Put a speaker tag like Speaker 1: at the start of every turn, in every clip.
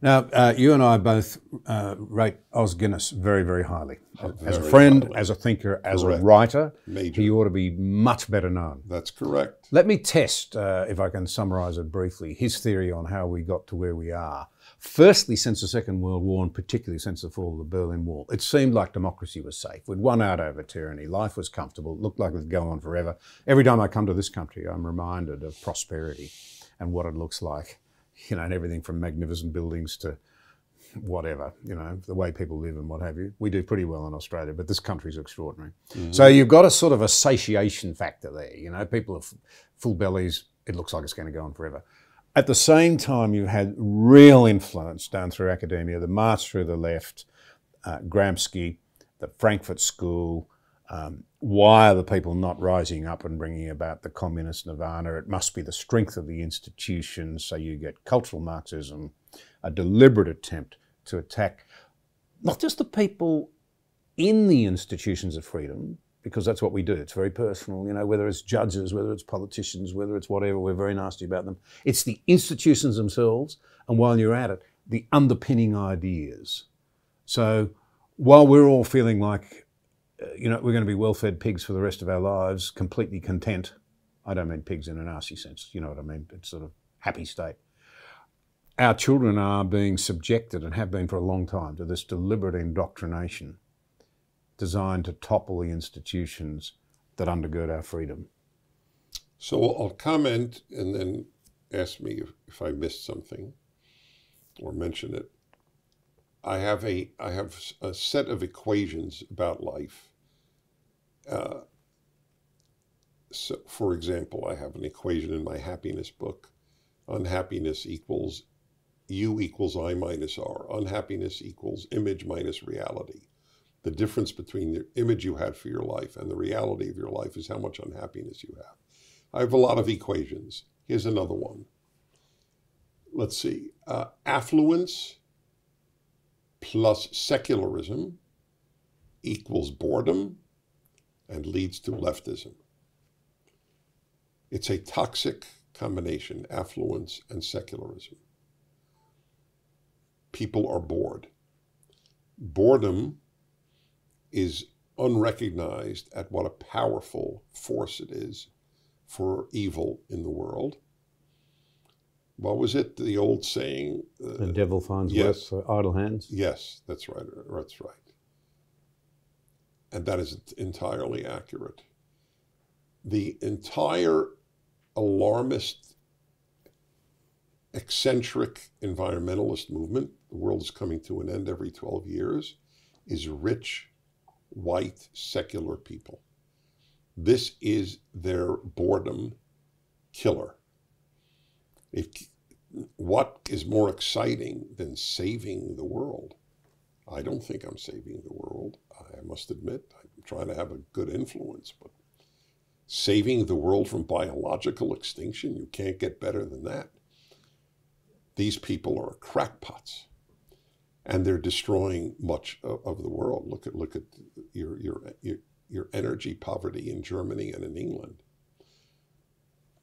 Speaker 1: Now, you and I both rate Os Guinness very, very highly. As a
Speaker 2: Very
Speaker 1: friend,
Speaker 2: highly.
Speaker 1: as a thinker, as
Speaker 2: Correct.
Speaker 1: a writer,
Speaker 2: Major.
Speaker 1: he ought to be much better known.
Speaker 2: That's correct.
Speaker 1: Let me test, if I can summarise it briefly, his theory on how we got to where we are. Firstly, since the Second World War, and particularly since the fall of the Berlin Wall, it seemed like democracy was safe. We'd won out over tyranny. Life was comfortable. It looked like it would go on forever. Every time I come to this country, I'm reminded of prosperity and what it looks like. You know, and everything from magnificent buildings to whatever, you know, the way people live and what have you. We do pretty well in Australia, but this country's extraordinary. Mm-hmm. So you've got a sort of a satiation factor there. You know, people have full bellies. It looks like it's going to go on forever. At the same time, you've had real influence down through academia, the march through the left, Gramsci, the Frankfurt School. Why are the people not rising up and bringing about the communist nirvana? It must be the strength of the institutions. So you get cultural Marxism, a deliberate attempt to attack not just the people in the institutions of freedom, because that's what we do. It's very personal, you know, whether it's judges, whether it's politicians, whether it's whatever, we're very nasty about them. It's the institutions themselves, and while you're at it, the underpinning ideas. So while we're all feeling like, you know, we're going to be well-fed pigs for the rest of our lives, completely content. I don't mean pigs in a nasty sense, you know what I mean? It's sort of happy state. Our children are being subjected, and have been for a long time, to this deliberate indoctrination designed to topple the institutions that undergird our freedom.
Speaker 2: So I'll comment and then ask me if I missed something or mention it. I have a set of equations about life. So, for example, I have an equation in my happiness book. Unhappiness equals U equals I minus R. Unhappiness equals image minus reality. The difference between the image you had for your life and the reality of your life is how much unhappiness you have. I have a lot of equations. Here's another one. Let's see. Affluence plus secularism equals boredom and leads to leftism. It's a toxic combination, affluence and secularism. People are bored. Boredom is unrecognized at what a powerful force it is for evil in the world. What was it, the old saying?
Speaker 1: The devil finds work for idle hands?
Speaker 2: Yes, that's right. That's right. And that is entirely accurate. The entire alarmist, eccentric environmentalist movement, the world is coming to an end every 12 years, is rich, white, secular people. This is their boredom killer. What is more exciting than saving the world? I don't think I'm saving the world. I must admit, I'm trying to have a good influence, but saving the world from biological extinction, you can't get better than that. These people are crackpots, and they're destroying much of the world. Look at your energy poverty in Germany and in England.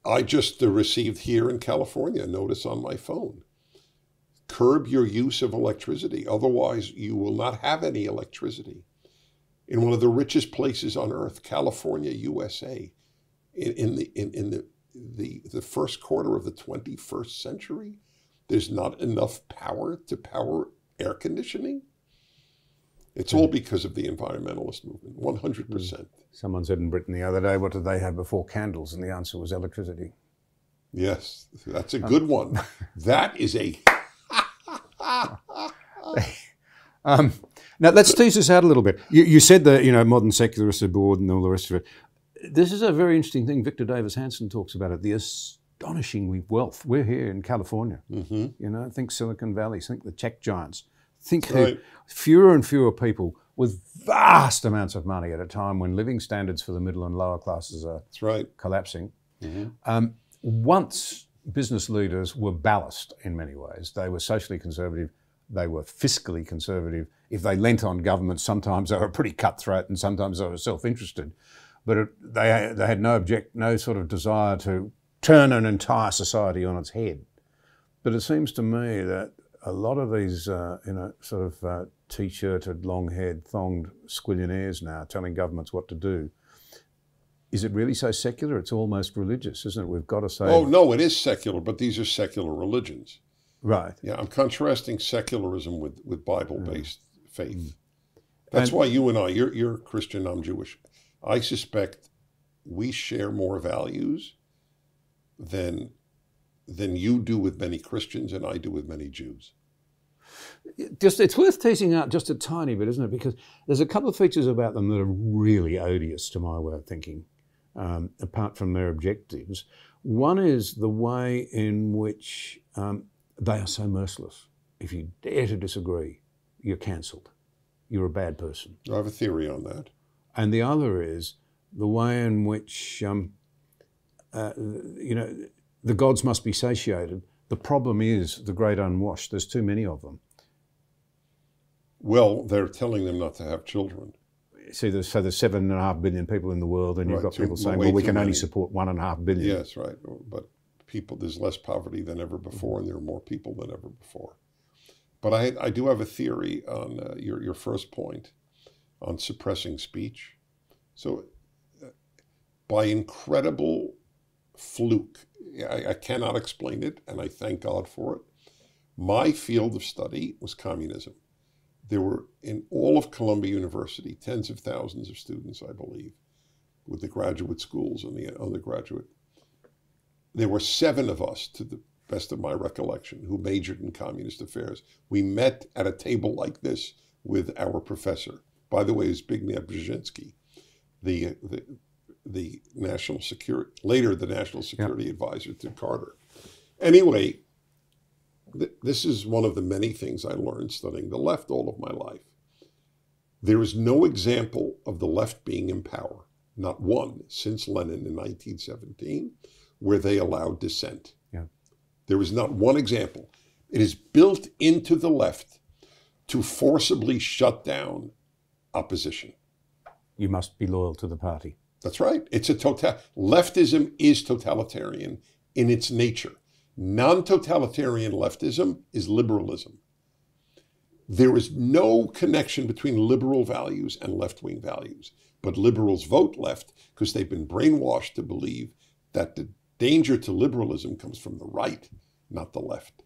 Speaker 2: I just received here in California a notice on my phone. Curb your use of electricity, otherwise you will not have any electricity. In one of the richest places on earth, California, USA, in the first quarter of the 21st century, there's not enough power to power air conditioning. It's all because of the environmentalist movement, 100%.
Speaker 1: Someone said in Britain the other day, what did they have before candles? And the answer was electricity.
Speaker 2: Yes, that's a good one. That is a...
Speaker 1: Now, let's tease this out a little bit. You said that, you know, modern secularists are bored and all the rest of it. This is a very interesting thing. Victor Davis Hanson talks about it, the astonishing wealth. We're here in California. Mm-hmm. You know, think Silicon Valley, think the tech giants. Think fewer and fewer people with vast amounts of money at a time when living standards for the middle and lower classes are collapsing. Mm-hmm. Once business leaders were ballast in many ways. They were socially conservative. They were fiscally conservative. If they lent on government, sometimes they were pretty cutthroat and sometimes they were self-interested. But they had no sort of desire to turn an entire society on its head. But it seems to me that a lot of these, sort of t-shirted, long-haired, thonged squillionaires now telling governments what to do. Is it really so secular? It's almost religious, isn't it? We've got to say...
Speaker 2: Oh, no, it is secular, but these are secular religions.
Speaker 1: Right.
Speaker 2: Yeah, I'm contrasting secularism with Bible-based faith. That's why you and I, you're Christian, I'm Jewish. I suspect we share more values than you do with many Christians and I do with many Jews.
Speaker 1: It's worth teasing out just a tiny bit, isn't it? Because there's a couple of features about them that are really odious to my way of thinking, apart from their objectives. One is the way in which they are so merciless. If you dare to disagree, you're cancelled. You're a bad person.
Speaker 2: I have a theory on that.
Speaker 1: And the other is the way in which, the gods must be satiated. The problem is the great unwashed. There's too many of them.
Speaker 2: Well, they're telling them not to have children.
Speaker 1: See, there's 7.5 billion people in the world, and you've got people saying,
Speaker 2: way
Speaker 1: well, we
Speaker 2: too
Speaker 1: can only
Speaker 2: many.
Speaker 1: support 1.5 billion.
Speaker 2: Yes, right. But there's less poverty than ever before, and there are more people than ever before. But I do have a theory on your first point on suppressing speech. So by incredible fluke, I cannot explain it, and I thank God for it. My field of study was communism. There were, in all of Columbia University, tens of thousands of students, I believe, with the graduate schools and the undergraduate. There were 7 of us, to the best of my recollection, who majored in communist affairs. We met at a table like this with our professor. By the way, it was Zbigniew Brzezinski, the national security, later the national security advisor to Carter. Anyway, this is one of the many things I learned studying the left all of my life. There is no example of the left being in power, not one, since Lenin in 1917, where they allowed dissent.
Speaker 1: Yeah.
Speaker 2: There is not one example. It is built into the left to forcibly shut down opposition.
Speaker 1: You must be loyal to the party.
Speaker 2: That's right. Leftism is totalitarian in its nature. Non-totalitarian leftism is liberalism. There is no connection between liberal values and left-wing values. But liberals vote left because they've been brainwashed to believe that the danger to liberalism comes from the right, not the left.